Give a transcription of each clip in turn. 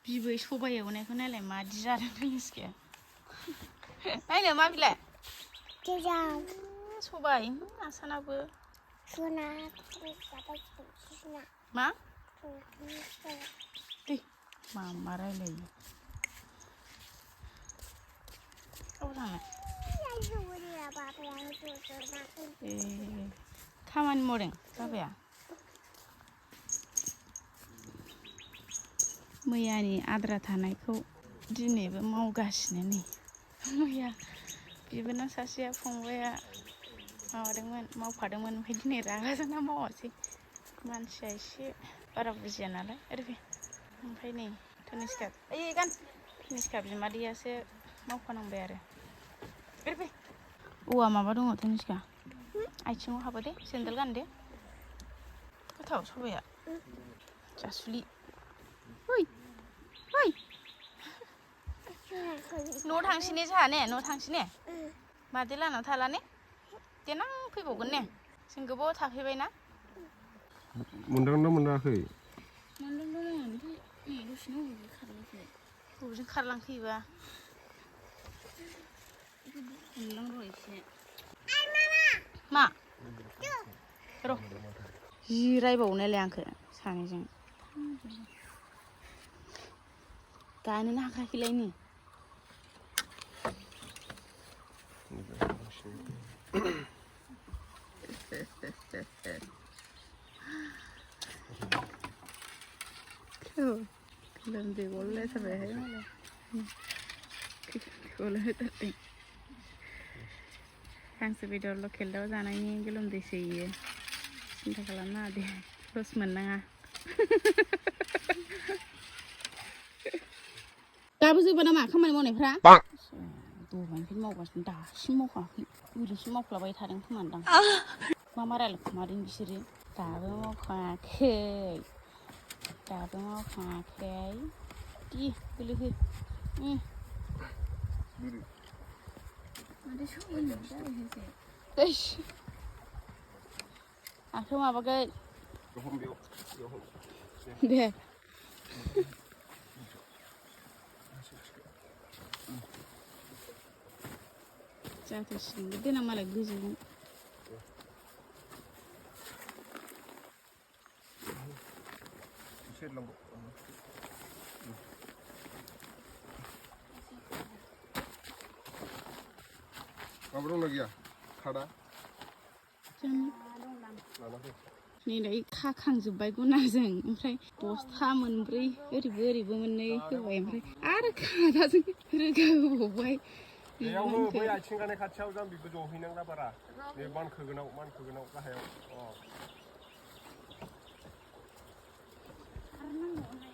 बिबै सबाय एवनायखौ नायलाय मादि जादों धनुस्काया नायनो मा बिलाय सबाय आसानाबो मा दे मा रायलायो खामानि मावदों बाबाया मैयानि आद्रा थानायखौ दिनैबो मावगासिनो नै मैया बिबोनां सासेया फंबाया मावफादोंमोन ओमफ्राय दिनै रागा जोंना मावासै मानसिया एसे बारा बुजिया नालाय ओरै ओमफ्राय नै धनुस्का धनुस्का बिमादैयासो मावफानांबाय आरो ओरै औवा माबा दङ धनुस्का आथिङाव हाबो दे सेन्देल गान दे गोथाव सबाया जासुलि ओइ न'आव थांसै जोंहा ने न'आव थांसै ने मादै लानाव थाला ने देनां फैबावगोन ने जों गोबाव थाफैबाय ना मोनदांना मोनाखै मोनदोंमोन ओमफ्राय नै दसेनो बबेजों खारलांखो बबेजों खारलांखोबा हमलां र' एसे मा र' जि रायबावनायलाय आंखो सानैजों गानोनो हाखायाखैलाय नै गोलोमदै गलायथारबायहाय मालाय गलायथारदों हांसो बेदर लकेल दाउ जानायनि गोलोमदैसो इयो सिन्था खालामनाङा दे लस मोननाङा दाबो जोबा नामा खामानि मावनायफ्रा दहायनिफ्राय मावगासिनो दासिम मावखाङाखै ओरैसो मावफ्लाबाय थादों खोमादां मा रायलायखुमादों बिसोरो दाबो मावखाङाखै दि गोलैहो माथो सोलोंनो जाहैसै आखाइयाव माबागोन दे जाथारसिगोन देनां मालाय गोजोगोन माबा दंना गैया खादा नै दायो खाखांजोब्बाय गुनाजों ओमफ्राय बस्था मोनब्रै ओरैबो मोननै होबाय ओमफ्राय आरो खादाजों रोगा होबावबाय बेयावबो बै आथिं गानाय खाथियाव जाम्बि गोजौआव हैनांला बारा बे मानखोगोनाव गाहायाव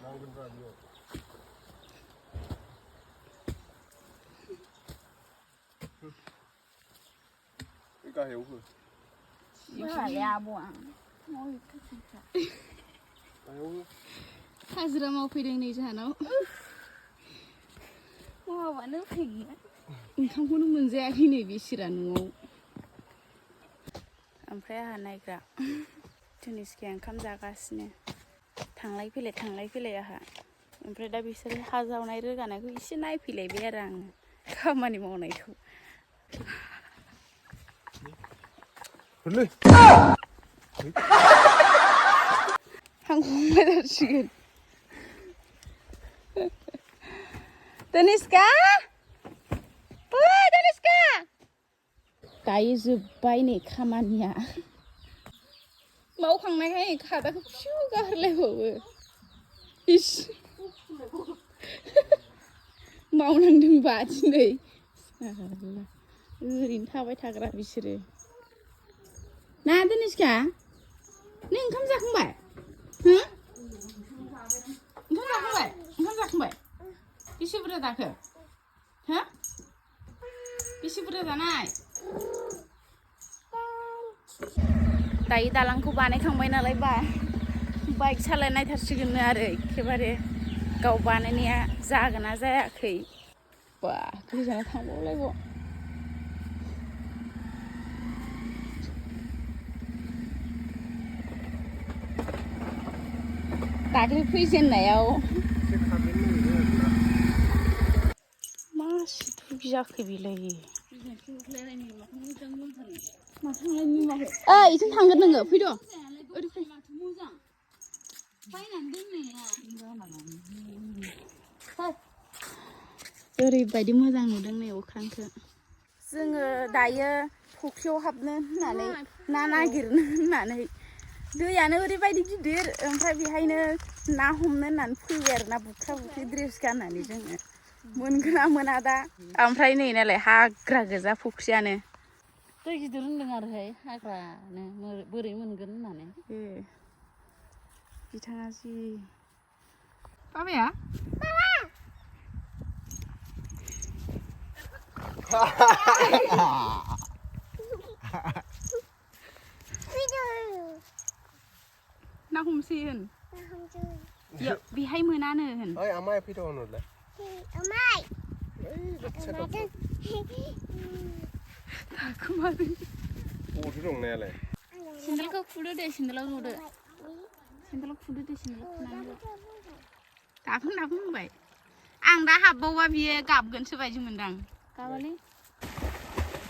नांगोनब्रा बेयाव गाहायाव हो हाजिरा मावफैदों नै जोंहानाव मावाबानो उफाय गैया ओंखामखौनो मोनजायाखै नै बिसोरा न'आव ओमफ्राय आंहा नायग्रा धनुस्काया ओंखाम जागासिनो थांलाय फैलाय आंहा ओमफ्राय दा बिसोरो हा जावनाय रोगानायखौ एसे नायफैलायबाय आरो आङो खामानि मावनायखौ हांखंबाय जासिगोन धनुस्का दायो जोब्बाय नै खामानिया मावखांनायखाय खादाखौ फिउ गारलायबावो इस मावनांदोंबा दिनै ओरैनो थाबाय थाग्रा बिसोरो ना धनुस्का नों ओंखाम जाखांबाय ओंखाम जाखांबाय बेसे बुरजा जाखो बेसे बुरजा जानाय दायो दालांखौ बानायखांबाय नालाय बाइक सालायनायथारसिगोन आरो एखेबारे गाव बानायनाया जागोन ना जायाखै बा गोजानाव थांबावलायबाव दाख्लै फैजेननायाव जाखो बेलाय ओइ इथिं थांगोन नोङो फैद' ओरैबायदि मोजां नुदों नै अख्रांखौ जोङो दायो फुख्रियाव हाबनो होननानै ना नागिरनो होननानै दैयानो ओरैबायदि गिदिर ओमफ्राय बेहायनो ना हमनो होननानै फैबाय आरो ना बुख्रा बुख्रि ड्रेस गाननानै जोङो मोनगोन ना मोना दा ओमफ्राय नै नालाय हाग्रा गोजा फुख्रियानो दै गिदिर होनदों आरोहाय हाग्रानो बोरै मोनगोन होननानै बिथाङा जि बाबाया ना हमसै होन बेहाय मोनानो होन ओइ आमाय फैद' होनहरलाय आमाय थाखोमादों बबावथो दं नायालाय सेन्देलखौ खुदो दे सेन्देलाव जदो सेन्देलाव खुदो दे सेन्देलाव खुनानै दाफुं होनबाय आं दा हाबबावबा बियो गाबगोनसो बायदि मोनदां गाबालै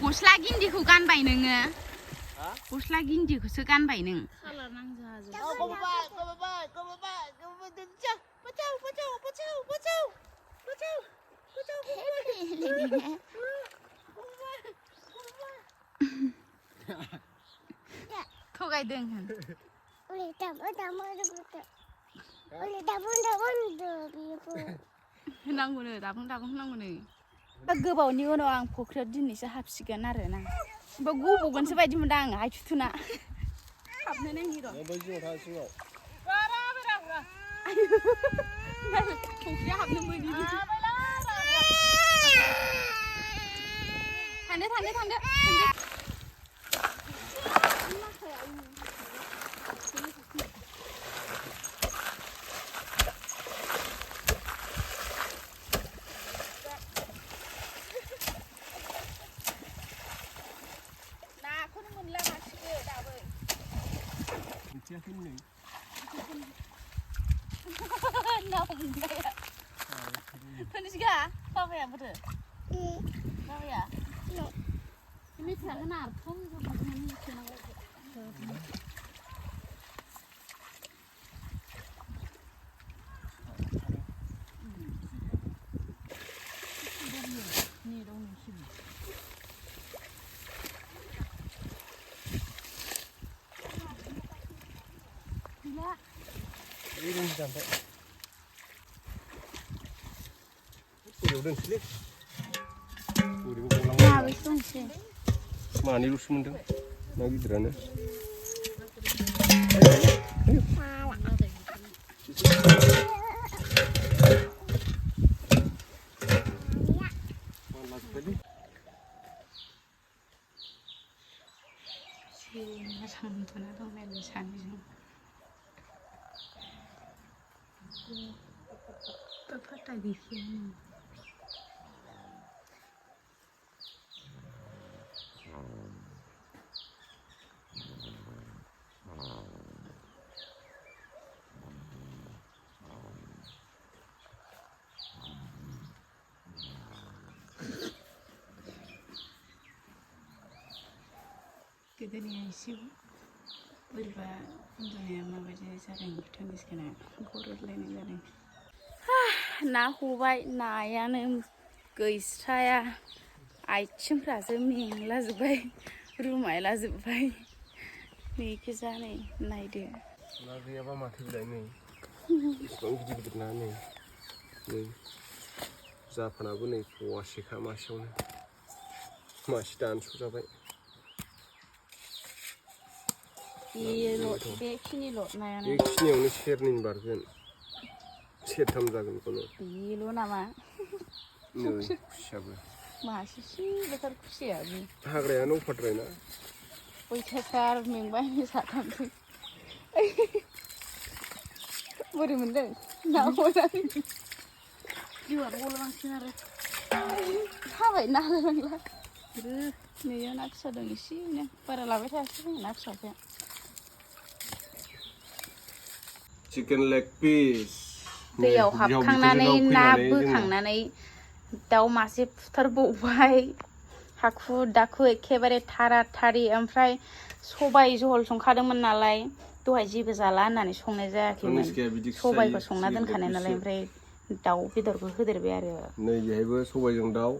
गस्ला गिन्दिखौ गानबाय नोङो गस्ला गिन्दिखौसो गानबाय नों कालार नांजाजोब थगायदों होन होनांगौनो दाबुं होनांगौनो गोबावनि उनाव आं फुख्रियाव दिनैसो हाबसिगोन आरोना ओमफ्राय गबगोनसो बायदि मोनदों आं आइ थुथुना हाबनो नायनि र' फुख्रियाव हाबनो मोनि थांदो नाखौनो मोनला मासेबो दाबो ना हमनाया थोनोसैगा बाबाया बोरो बाबाया मिथियाखै नारथुम मानैल'सो मोनदों ना गिदिरानो मोजां मोना दं नायलाय सानैजों फाटा गैखायानो गोदोनिया एसे बोरैबा उन्दुनाया माबायदि जादों भुटानिसखौना गरदलायनाय जादों ना हबाय नायानो गैस्राया आथिंफ्रासो मेंलाजोब्बाय रुमायलाजोब्बाय नैखिजा नै नायदो ना गैयाबा माथो बिलाय नै इसिबां गिदिर ना नै जाफानाबो नै फवासेखा मासेयावनो मासे दानस' जाबाय बेखिनिल' नायानो बेखिनियावनो सेरनैनि बारगोन सेरथाम जागोन खौनो बेल' नामा नै खुसियाबो मासेसो बेथार खुसियाबो हाग्रायानो अफारद्राय ना अयथासार मेंबाय साथामजों बोरै मोनदों ना हनानै जिउआनो गलांसिगोन आरो हाबाय ना लांला नैयाव ना फिसा दं एसेनो बारा लाबाय थायासै जों ना फिसाखौ चिकेन लेग पिस दैयाव हाबखांनानै ना बोखांनानै दाउ मासे फुथारबावबाय हाखु दाखु एखेबारे थारा थारि ओमफ्राय सबाय जहल संखादोंमोन नालाय दहाय जेबो जाला होननानै संनाय जायाखैमोन सबायखौ संना दोनखानाय नालाय ओमफ्राय दाउ बेदरखौ होदेरबाय आरो नै बेहायबो सबायजों दाउ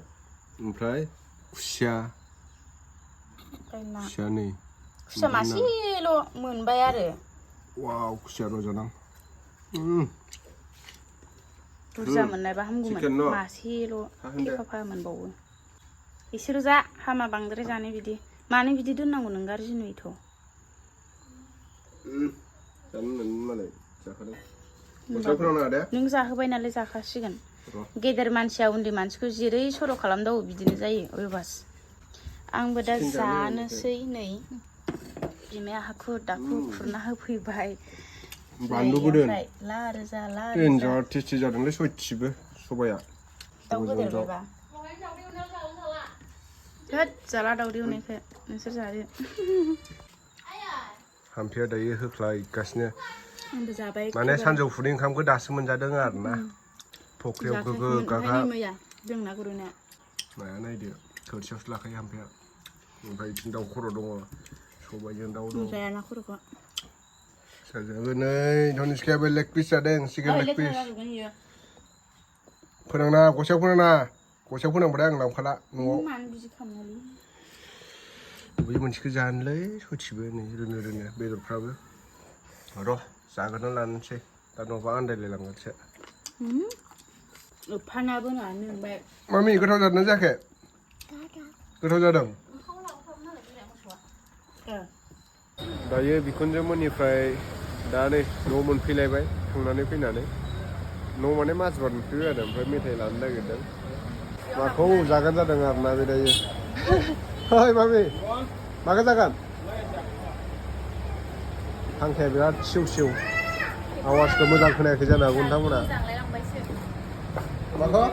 ओमफ्राय खुसिया नै खुसिया मासेल' मोनबाय आरो वाव खुसिया रज'दों बुरजा मोननायबा हामगौमोन मासेल' थेफाफा मोनबावो बिसोर जा हामा बांद्राय जानाय बिदि मानो बिदि दोननांगौ नों गाज्रि नुयोथ' नों जाहोबाय नालाय जाखासिगोन गेदेर मानसिया उन्दै मानसिखौ जेरै सर' खालामदावो बिदिनो जायो अयबास आंबो दा जानोसै नै बिमाया हाखु दाखु खुरना होफैबाय बानलुबो दोन लारो जा देन्जार टेस्टि जादोंलै सयथिबो सबाया दाउ होदेरबायबा होद जाला दाउदै एवनायखौ नोंसोर जादो हाम्फेया दायो होख्लायगासिनो आंबो जाबाय माने सानजौफुनि ओंखामखौ दासो मोनजादों आरोना फख्रियाव गोगो गागा मैया जों ना गुरहैनाया नाया नायदो थोरसियावसो लाखायो हाम्फेया ओमफ्राय बिथिं दाउ खर' दङ सबायजों दाउ दं जाया ना खर'खौ फिसाजोआबो नै धनिस्कायाबो लेग पिस जादों चिकेन लेग पिस फोनांना गसेयाव फोनांबाथाय आं लांफाला न'आव बै मोनसेखौ जानोलै सयथिबो नै रोनो बेदरफ्राबो र' जाग्रोना लानोसै दा नङाबा आन्दायलायलांगोनसो फानाबो नोंबाय मामि गोथाव जादोंना जायाखै गोथाव जादों दायो बिखुनजो मोननिफ्राय दा नै न' मोनफैलायबाय थांनानै फैनानै न' माने माजबाद मोनफैबाय आरो ओमफ्राय मेथाइ लानो नागिरदों माखौ जागोन जादों आरोना बे दायो ओइ मामि माखौ जागोन फांखाया बिराद सिउ आवाजखौ मोजां खोनायाखै जानो हागौ नोंथांमोना माखौ